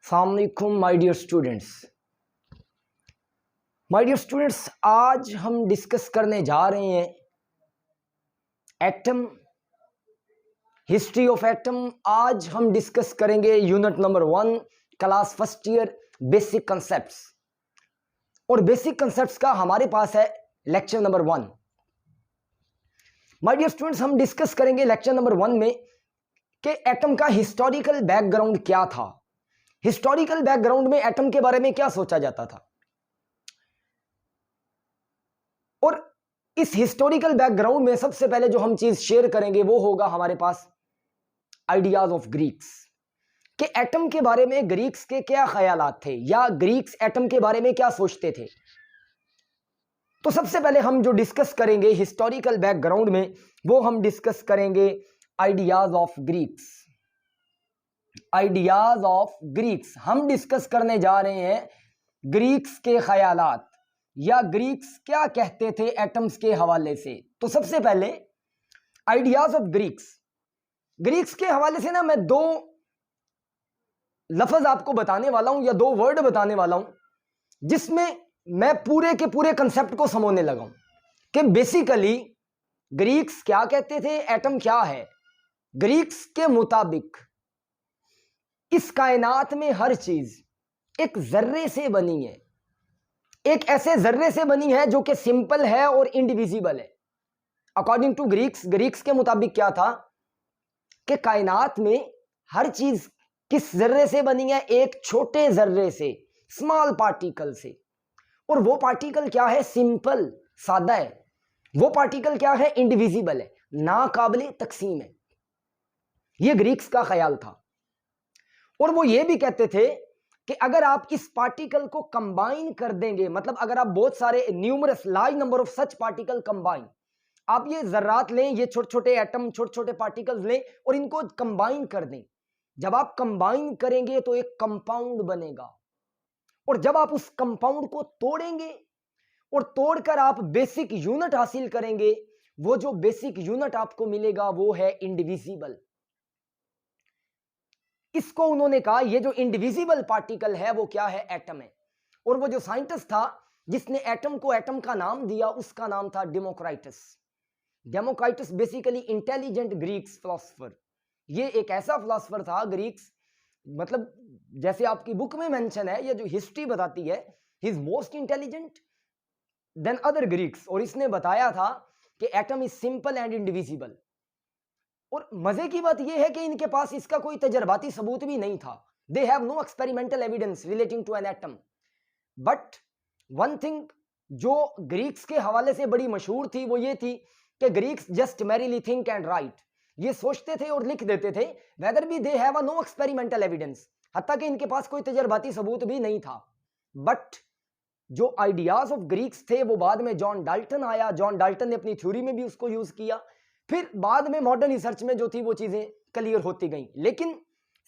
अस्सलाम वालेकुम my dear students, आज हम डिस्कस करने जा रहे हैं एटम, हिस्ट्री ऑफ एटम। आज हम डिस्कस करेंगे unit number 1, class first year, basic concepts. और बेसिक कंसेप्ट्स का हमारे पास है lecture number 1। My dear students, हम डिस्कस करेंगे लेक्चर नंबर 1 में कि एटम का हिस्टोरिकल बैकग्राउंड क्या था। हिस्टोरिकल बैकग्राउंड में एटम के बारे में क्या सोचा जाता था, और इस हिस्टोरिकल बैकग्राउंड में सबसे पहले जो हम चीज शेयर करेंगे वो होगा हमारे पास आइडियाज ऑफ ग्रीक्स, कि एटम के बारे में ग्रीक्स के क्या ख्यालात थे या ग्रीक्स एटम के बारे में क्या सोचते थे। तो सबसे पहले हम जो डिस्कस करेंगे हिस्टोरिकल बैकग्राउंड में वो हम डिस्कस करेंगे ideas of Greeks. Ideas of Greeks, हम डिस्कस करने जा रहे हैं ग्रीक्स के ख्यालात या ग्रीक्स क्या कहते थे एटम्स के हवाले से। तो सबसे पहले आइडियाज ऑफ ग्रीक्स, ग्रीक्स के हवाले से ना मैं दो लफ्ज आपको बताने वाला हूं या दो वर्ड बताने वाला हूं जिसमें मैं पूरे के पूरे कंसेप्ट को समझने लगा हूं कि बेसिकली ग्रीक्स क्या कहते थे, एटम क्या है। ग्रीक्स के मुताबिक इस कायनात में हर चीज एक जर्रे से बनी है, एक ऐसे जर्रे से बनी है जो कि सिंपल है और इंडिविजिबल है। अकॉर्डिंग टू ग्रीक्स, ग्रीक्स के मुताबिक क्या था कि कायनात में हर चीज किस जर्रे से बनी है, एक छोटे जर्रे से, स्मॉल पार्टिकल से। और वो पार्टिकल क्या है, सिंपल, सादा है। वो पार्टिकल क्या है, इंडिविजिबल है, नाकाबिले तकसीम है। ये ग्रीक्स का ख्याल था। और वो ये भी कहते थे कि अगर आप इस पार्टिकल को कंबाइन कर देंगे, मतलब अगर आप बहुत सारे numerous large number of such particle combine, आप ये जर्रात लें, ये छोटे छोटे एटम, छोटे छोटे पार्टिकल्स लें और इनको कंबाइन कर दें। जब आप कंबाइन करेंगे तो एक कंपाउंड बनेगा, और जब आप उस कंपाउंड को तोड़ेंगे और तोड़कर आप बेसिक यूनिट हासिल करेंगे, वो जो बेसिक यूनिट आपको मिलेगा वो है इंडिविजिबल। इसको उन्होंने कहा ये जो इंडिविजिबल पार्टिकल है वो क्या है, एटम है। और वो जो साइंटिस्ट था जिसने एटम को एटम का नाम दिया उसका नाम था डेमोक्राइटस। डेमोक्राइटस बेसिकली इंटेलिजेंट ग्रीक्स फिलोसोफर। ये एक ऐसा फिलोसोफर था ग्रीक्स, मतलब जैसे आपकी बुक में मेंशन है, ये जो हिस्ट्री बताती है, he is most intelligent then other Greeks. और इसने बताया था कि atom is simple and indivisible. और मजे की बात यह है कि इनके पास इसका कोई तजर्बाती सबूत भी नहीं था। They have no experimental evidence relating to an atom. But one thing जो ग्रीक्स के हवाले से बड़ी मशहूर थी वो ये थी कि Greeks just merely think and write. ये सोचते थे और लिख देते थे, वेदर भी they have no experimental evidence, हत्ता कि इनके पास कोई तजर्बाती सबूत भी नहीं था। बट जो आइडियाज ऑफ ग्रीक्स थे वो बाद में जॉन डाल्टन आया, जॉन डाल्टन ने अपनी थ्योरी में भी उसको यूज किया, फिर बाद में मॉडर्न रिसर्च में जो थी वो चीजें क्लियर होती गई। लेकिन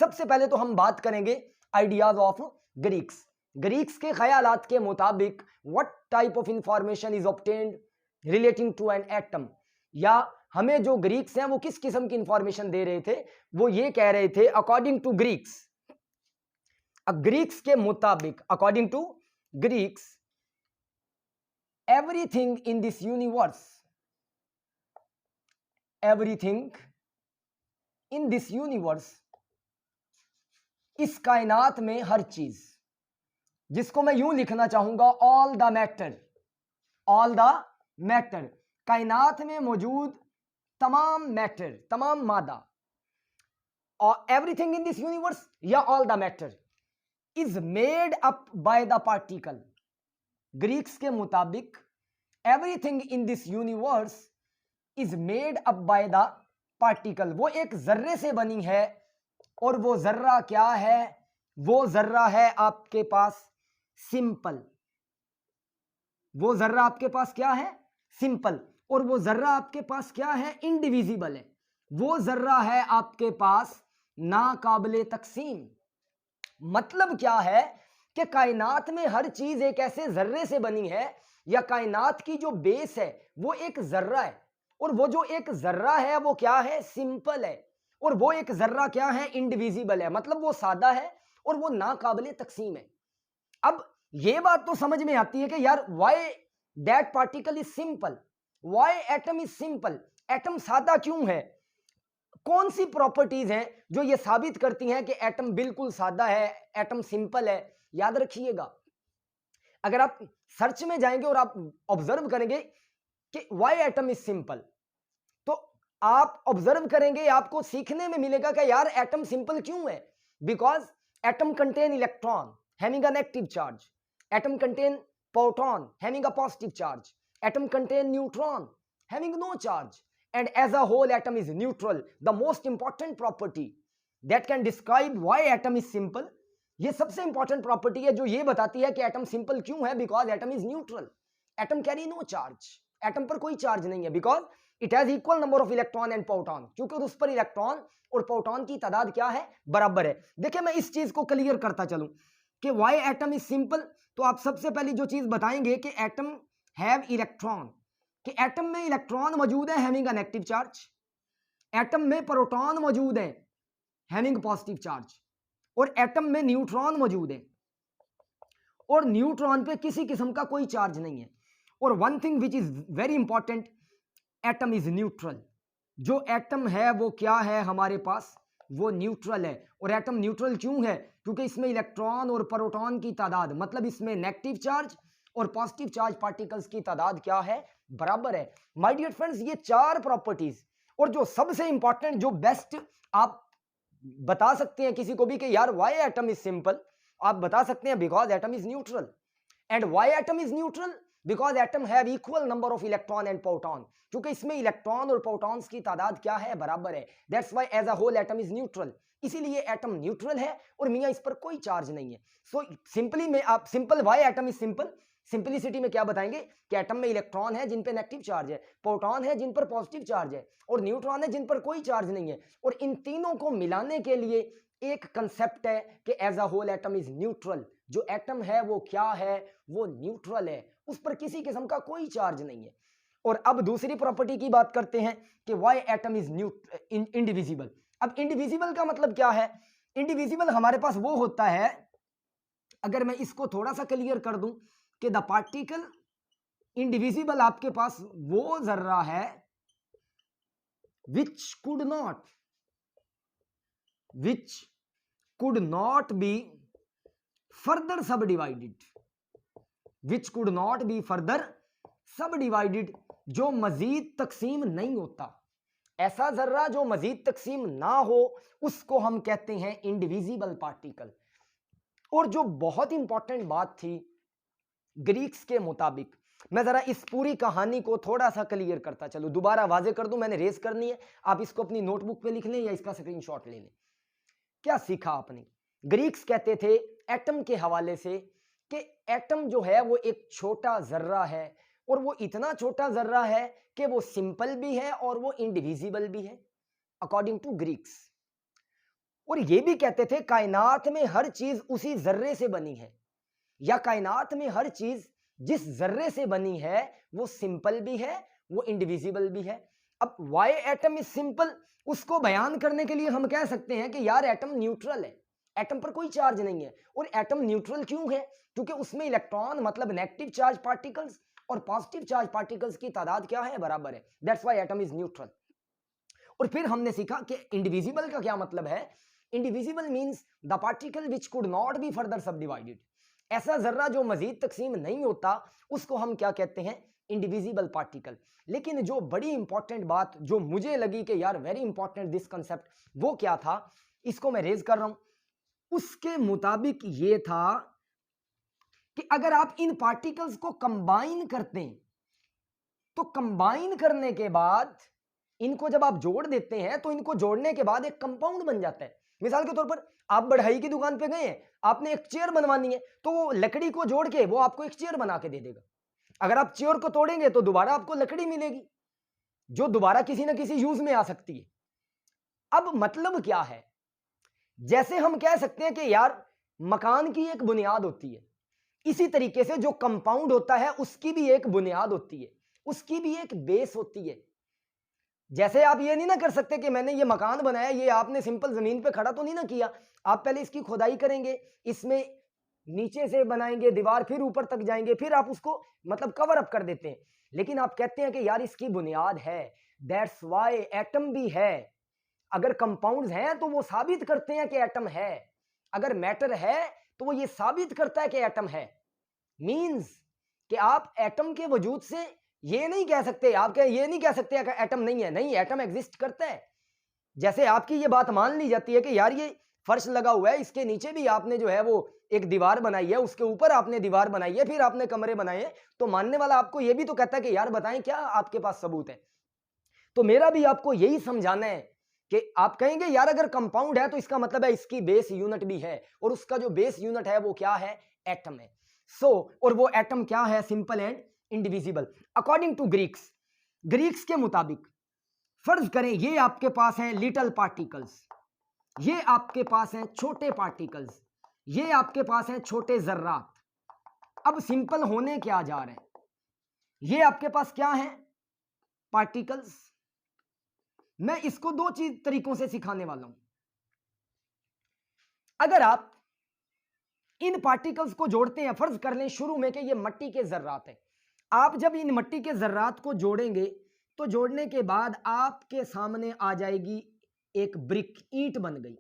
सबसे पहले तो हम बात करेंगे आइडियाज ऑफ ग्रीक्स। ग्रीक्स के ख्यालात के मुताबिक what type of information is obtained relating to an atom, या हमें जो ग्रीक्स हैं वो किस किस्म की इंफॉर्मेशन दे रहे थे। वो ये कह रहे थे अकॉर्डिंग टू ग्रीक्स, ग्रीक्स के मुताबिक, according to Greeks, everything in this universe, everything in this universe, इस कायनात में हर चीज, जिसको मैं यूं लिखना चाहूंगा all the matter, all the matter, कायनात में मौजूद तमाम मैटर, तमाम मादा, और एवरीथिंग इन दिस यूनिवर्स या all the matter is made up by the particle. Greeks के मुताबिक everything in this universe is made up by the particle, वो एक जर्रे से बनी है। और वो जर्रा क्या है, वो जर्रा है आपके पास सिंपल। वो जर्रा आपके पास क्या है, सिंपल। और वो जर्रा आपके पास क्या है, इंडिविजिबल है। वो जर्रा है आपके पास नाकाबिले तकसीम। मतलब क्या है कि कायनात में हर चीज एक ऐसे जर्रे से बनी है, या कायनात की जो बेस है वो एक जर्रा है, और वो जो एक जर्रा है वो क्या है, सिंपल है। और वो एक जर्रा क्या है, इंडिविजिबल है, मतलब वो सादा है और वो नाकाबिले तकसीम है। अब ये बात तो समझ में आती है कि यार why that particle is simple, why atom is simple, atom सादा क्यों है, कौन सी प्रॉपर्टीज हैं जो ये साबित करती हैं कि एटम बिल्कुल सादा है, एटम सिंपल है। याद रखिएगा, अगर आप सर्च में जाएंगे और आप ऑब्जर्व करेंगे कि व्हाई एटम इज सिंपल, तो आप ऑब्जर्व करेंगे, आपको सीखने में मिलेगा कि यार एटम सिंपल क्यों है। Because atom contain electron having a negative charge, atom contain proton having a positive charge, atom contain neutron having no charge, and as a whole atom is neutral. The most important property that can describe why atom is simple, ये सबसे important property है जो ये बताती है कि atom simple क्यों है, because atom is neutral, atom carry no charge, atom पर कोई चार्ज नहीं है, because it has equal number of electron and proton, क्योंकि उस पर इलेक्ट्रॉन और प्रोटॉन की तादाद क्या है, बराबर है। देखिए मैं इस चीज को क्लियर करता चलूं कि व्हाई एटम इज सिंपल, तो आप सबसे पहली जो चीज बताएंगे कि एटम हैव इलेक्ट्रॉन, कि एटम में इलेक्ट्रॉन मौजूद है having a negative charge, atom में प्रोटॉन मौजूद है हैविंग पॉजिटिव चार्ज, और एटम में न्यूट्रॉन मौजूद है, और न्यूट्रॉन पे किसी किस्म का कोई चार्ज नहीं है। और one thing which is very important, atom is neutral, जो एटम है वो क्या है हमारे पास, वो न्यूट्रल है। और एटम न्यूट्रल क्यों है, क्योंकि इसमें इलेक्ट्रॉन और प्रोटॉन की तादाद, मतलब इसमें नेगेटिव चार्ज और पॉजिटिव चार्ज पार्टिकल्स की तादाद क्या है, बराबर है। माय डियर फ्रेंड्स, ये चार प्रॉपर्टीज, और जो सबसे इंपॉर्टेंट, जो बेस्ट आप बता सकते हैं किसी को भी कि यार व्हाई एटम इज सिंपल, आप बता सकते हैं because atom is neutral. And why atom is neutral, because atom have equal number of electron and proton, क्योंकि इसमें इलेक्ट्रॉन और प्रोटॉन्स की तादाद क्या है, बराबर है। That's why as a whole atom is neutral, इसीलिए एटम न्यूट्रल है और मियां इस पर कोई चार्ज नहीं है। सो सिंपली में आप simple why atom is simple, simplicity में क्या बताएंगे कि एटम में इलेक्ट्रॉन है जिन पे नेगेटिव चार्ज है, प्रोटॉन है जिन पर पॉजिटिव चार्ज है, और न्यूट्रॉन है जिन पर कोई चार्ज नहीं है। और इन तीनों को मिलाने के लिए एक कंसेप्ट है कि as a whole atom is neutral, जो एटम है वो क्या है, वो न्यूट्रल है, उस पर किसी किस्म का कोई चार्ज नहीं है। और अब दूसरी प्रॉपर्टी की बात करते हैं कि व्हाई एटम इज इंडिविजिबल। अब इंडिविजिबल का मतलब क्या है, इंडिविजिबल हमारे पास वो होता है, अगर मैं इसको थोड़ा सा क्लियर कर दूं कि द पार्टिकल इंडिविजिबल आपके पास वो जर्रा है which could not be further subdivided, which could not be further subdivided, जो मजीद तकसीम नहीं होता। ऐसा जर्रा जो मजीद तकसीम ना हो उसको हम कहते हैं इंडिविजिबल पार्टिकल। और जो बहुत इंपॉर्टेंट बात थी ग्रीक्स के मुताबिक, मैं जरा इस पूरी कहानी को थोड़ा सा क्लियर करता चलूं, दोबारा वाजे कर दूं, मैंने रेस करनी है, आप इसको अपनी नोटबुक पे लिख लें या इसका स्क्रीनशॉट ले लें। क्या सीखा आपने, ग्रीक्स कहते थे एटम के हवाले से कि एटम जो है वो एक छोटा जर्रा है, और वो इतना छोटा जर्रा है कि वो सिंपल भी है और वो इंडिविजिबल भी है अकॉर्डिंग टू ग्रीक्स। और ये भी कहते थे कायनात में हर चीज उसी जर्रे से बनी है, या कायनात में हर चीज जिस जर्रे से बनी है वो सिंपल भी है, वो इंडिविजिबल भी है। अब व्हाई एटम इज सिंपल, उसको बयान करने के लिए हम कह सकते हैं कि यार एटम न्यूट्रल है, एटम पर कोई चार्ज नहीं है। और एटम न्यूट्रल क्यों है, क्योंकि उसमें इलेक्ट्रॉन मतलब नेगेटिव चार्ज पार्टिकल्स और पॉजिटिव चार्ज पार्टिकल्स की तादाद क्या है, बराबर है। That's why atom is neutral. और फिर हमने सीखा कि इंडिविजिबल का क्या मतलब है, indivisible means the particle which could not be further subdivided, ऐसा जर्रा जो मजीद तकसीम नहीं होता उसको हम क्या कहते हैं, इंडिविजिबल पार्टिकल। लेकिन जो बड़ी इंपॉर्टेंट बात जो मुझे लगी कि यार वेरी इंपॉर्टेंट दिस कंसेप्ट, वो क्या था, इसको मैं रेज कर रहा हूं। उसके मुताबिक ये था कि अगर आप इन पार्टिकल्स को कंबाइन करते हैं तो कंबाइन करने के बाद इनको जब आप जोड़ देते हैं तो इनको जोड़ने के बाद एक कंपाउंड बन जाता है। मिसाल के तौर पर आप बढ़ई की दुकान पे गए हैं, आपने एक चेयर बनवानी है, तो वो लकड़ी को जोड़ के वो आपको एक चेयर बना के दे देगा। अगर आप चेयर को तोड़ेंगे तो दोबारा आपको लकड़ी मिलेगी जो दोबारा किसी ना किसी यूज में आ सकती है। अब मतलब क्या है, जैसे हम कह सकते हैं कि यार मकान की एक बुनियाद होती है, इसी तरीके से जो कंपाउंड होता है उसकी भी एक बुनियाद होती है, उसकी भी एक बेस होती है। जैसे आप ये नहीं ना कर सकते कि मैंने ये मकान बनाया, ये आपने सिंपल जमीन पे खड़ा तो नहीं ना किया, आप पहले इसकी खुदाई करेंगे, इसमें नीचे से बनाएंगे दीवार, फिर ऊपर तक जाएंगे, फिर आप उसको मतलब कवर अप कर देते हैं। लेकिन आप कहते हैं कि यार इसकी बुनियाद है, दैट्स वाई एटम भी है। अगर कंपाउंड्स हैं तो वो साबित करते हैं कि एटम है, अगर मैटर है तो वो ये साबित करता है कि एटम है। मींस कि आप एटम के वजूद से ये नहीं कह सकते, आप ये नहीं कह सकते कि एटम नहीं है, नहीं, एटम एग्जिस्ट करता है। जैसे आपकी ये बात मान ली जाती है कि यार ये फर्श लगा हुआ है, इसके नीचे भी आपने जो है वो एक दीवार बनाई है, उसके ऊपर आपने दीवार बनाई है, फिर आपने कमरे बनाए, तो मानने वाला आपको ये भी तो कहता है कि यार बताएं क्या आपके पास सबूत है। तो मेरा भी आपको यही समझाना है कि आप कहेंगे यार अगर कंपाउंड है तो इसका मतलब है इसकी बेस यूनिट भी है, और उसका जो बेस यूनिट है वो क्या है, एटम है। और वो एटम क्या है, simple and indivisible. According to Greeks के मुताबिक फर्ज करें ये आपके पास है लिटिल पार्टिकल्स, ये आपके पास हैं छोटे पार्टिकल्स, ये आपके पास हैं छोटे जर्रात। अब सिंपल होने क्या जा रहे हैं, ये आपके पास क्या है, पार्टिकल्स। मैं इसको दो तरीकों से सिखाने वाला हूं। अगर आप इन पार्टिकल्स को जोड़ते हैं, फर्ज कर लें शुरू में कि ये मट्टी के जर्रात हैं, आप जब इन मट्टी के जर्रात को जोड़ेंगे तो जोड़ने के बाद आपके सामने आ जाएगी एक ब्रिक, ईंट बन गई।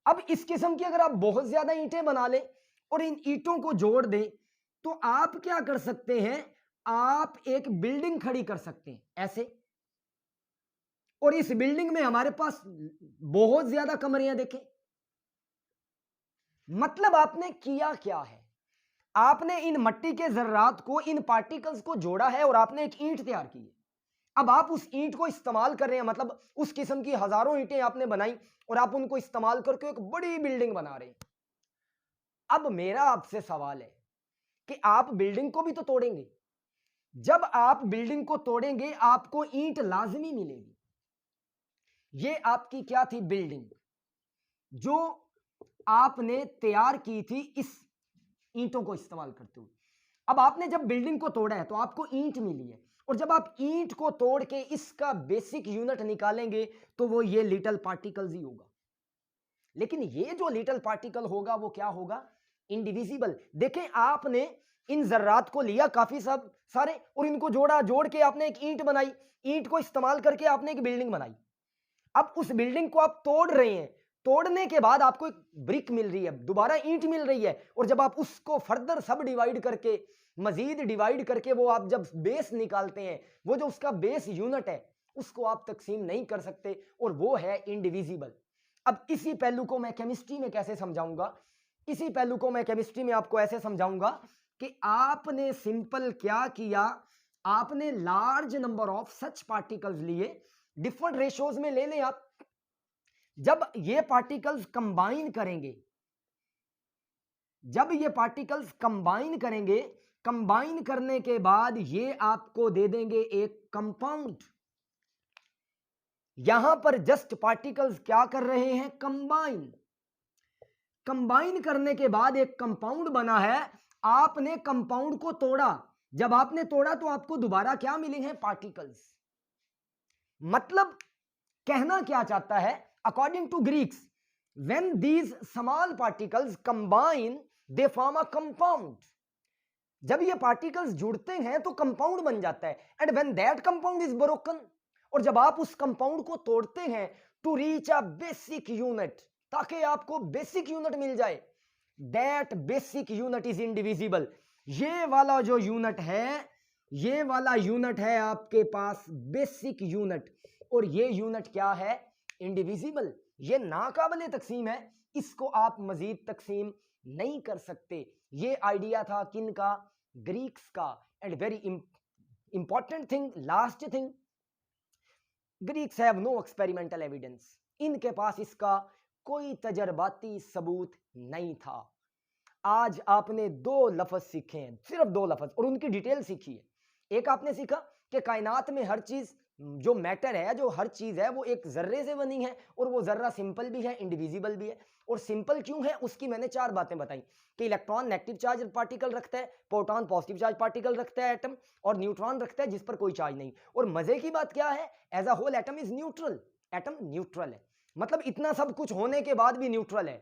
अब इस किस्म की अगर आप बहुत ज्यादा ईंटें बना लें और इन ईंटों को जोड़ दें तो आप क्या कर सकते हैं, आप एक बिल्डिंग खड़ी कर सकते हैं ऐसे, और इस बिल्डिंग में हमारे पास बहुत ज्यादा कमरे हैं। देखें मतलब आपने किया क्या है, आपने इन मट्टी के जर्रात को, इन पार्टिकल्स को जोड़ा है और आपने एक ईंट तैयार की है। अब आप उस ईंट को इस्तेमाल कर रहे हैं, मतलब उस किस्म की हजारों ईंटें आपने बनाई और आप उनको इस्तेमाल करके एक बड़ी बिल्डिंग बना रहे हैं। अब मेरा आपसे सवाल है कि आप बिल्डिंग को भी तो तोड़ेंगे, जब आप बिल्डिंग को तोड़ेंगे आपको ईंट लाजमी मिलेगी। ये आपकी क्या थी, बिल्डिंग जो आपने तैयार की थी इस ईंटों को इस्तेमाल करते हुए। अब आपने जब बिल्डिंग को तोड़ा है तो आपको ईंट मिली है, और जब आप ईंट को तोड़ के इसका बेसिक यूनिट निकालेंगे तो वो ये लिटिल पार्टिकल्स ही होगा। लेकिन ये जो लिटिल पार्टिकल होगा वो क्या होगा, इंडिविजिबल। देखें आपने इन जर्रात को लिया काफी सब सारे और इनको जोड़ा, जोड़ के आपने एक ईंट बनाई, ईंट को इस्तेमाल करके आपने एक बिल्डिंग बनाई। अब उस बिल्डिंग को आप तोड़ रहे हैं, तोड़ने के बाद आपको एक ब्रिक मिल रही है, दोबारा ईंट मिल रही है, और जब आप उसको फर्दर सब डिवाइड करके, मजीद डिवाइड करके, वो आप जब बेस निकालते हैं, वो जो उसका बेस यूनिट है उसको आप तकसीम नहीं कर सकते, और वो है इंडिविजिबल। अब इसी पहलू को मैं केमिस्ट्री में कैसे समझाऊंगा, इसी पहलू को मैं केमिस्ट्री में आपको ऐसे समझाऊंगा कि आपने सिंपल क्या किया, आपने large number of such particles लिए, डिफरेंट रेशोज में ले लें आप। जब ये पार्टिकल्स कंबाइन करेंगे, जब ये पार्टिकल्स कंबाइन करेंगे, कंबाइन करने के बाद ये आपको दे देंगे एक कंपाउंड। यहां पर जस्ट पार्टिकल्स क्या कर रहे हैं, कंबाइन। कंबाइन करने के बाद एक कंपाउंड बना है, आपने कंपाउंड को तोड़ा, जब आपने तोड़ा तो आपको दोबारा क्या मिले हैं, पार्टिकल्स। मतलब कहना क्या चाहता है, according to Greeks, when these small particles combine they form a compound. जब ये पार्टिकल्स जुड़ते हैं तो कंपाउंड बन जाता है, and when that compound is broken, और जब आप उस कंपाउंड को तोड़ते हैं to reach a basic unit, ताकि आपको बेसिक यूनिट मिल जाए, that basic unit is indivisible. ये वाला जो यूनिट है, ये वाला यूनिट है आपके पास बेसिक यूनिट, और ये यूनिट क्या है, इंडिविजिबल। ये नाकाबिले तकसीम है, इसको आप मजीद तकसीम नहीं कर सकते। ये आइडिया था किन का, ग्रीक्स का। And very important thing, last thing, Greeks have no experimental evidence. इनके पास इसका कोई तजर्बाती सबूत नहीं था। आज आपने दो लफ्ज सीखे हैं, सिर्फ दो लफ्ज, और उनकी डिटेल सीखी है। एक आपने सीखा कि कायनात में हर चीज जो मैटर है, जो हर चीज है, वो एक जर्रे से बनी है और वो जर्रा सिंपल भी है, इंडिविजिबल भी है। और सिंपल क्यों है उसकी मैंने 4 बातें बताई कि इलेक्ट्रॉन नेगेटिव चार्ज पार्टिकल रखता है, प्रोटॉन पॉजिटिव चार्ज पार्टिकल रखता है एटम, और न्यूट्रॉन रखता है जिस पर कोई चार्ज नहीं। और मजे की बात क्या है, as a whole atom is neutral. Atom neutral है, मतलब इतना सब कुछ होने के बाद भी न्यूट्रल है।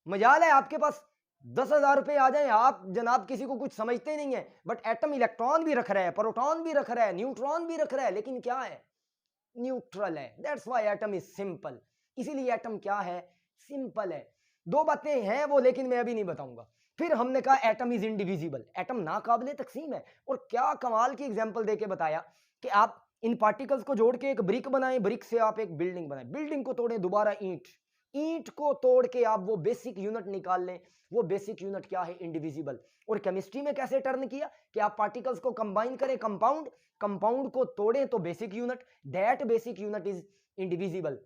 मजाल है आपके पास 10,000 रुपए आ जाए, आप जनाब किसी को कुछ समझते नहीं है, बट एटम इलेक्ट्रॉन भी रख रहा है, प्रोटॉन भी रख रहा है, न्यूट्रॉन भी रख रहा है, लेकिन क्या है, न्यूट्रल है। That's why atom is simple. इसीलिए एटम क्या है, सिंपल है। 2 बातें हैं वो, लेकिन मैं अभी नहीं बताऊंगा। फिर हमने कहा एटम इज इंडिविजिबल, एटम नाकाबिले तकसीम है। और क्या कमाल की एग्जांपल देके बताया कि आप इन पार्टिकल्स को जोड़ के एक ब्रिक बनाएं, ब्रिक से आप एक बिल्डिंग बनाएं, बिल्डिंग को तोड़ें दोबारा ईंट, ईंट को तोड़ के आप वो बेसिक यूनिट निकाल लें, वो बेसिक यूनिट क्या है, इंडिविजिबल। और केमिस्ट्री में कैसे टर्न किया कि आप पार्टिकल्स को कंबाइन करें, कंपाउंड, कंपाउंड को तोड़ें तो basic unit, that basic unit is indivisible.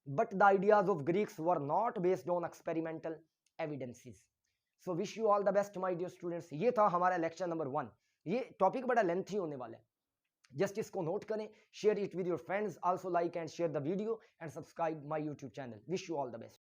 But the ideas of Greeks were not based on experimental evidences. So wish you all the best my dear students. ये था हमारा lecture number 1। ये topic बड़ा lengthy होने वाला है, just इसको note करें, share it with your friends, also like and share the video and subscribe my YouTube channel. Wish you all the best.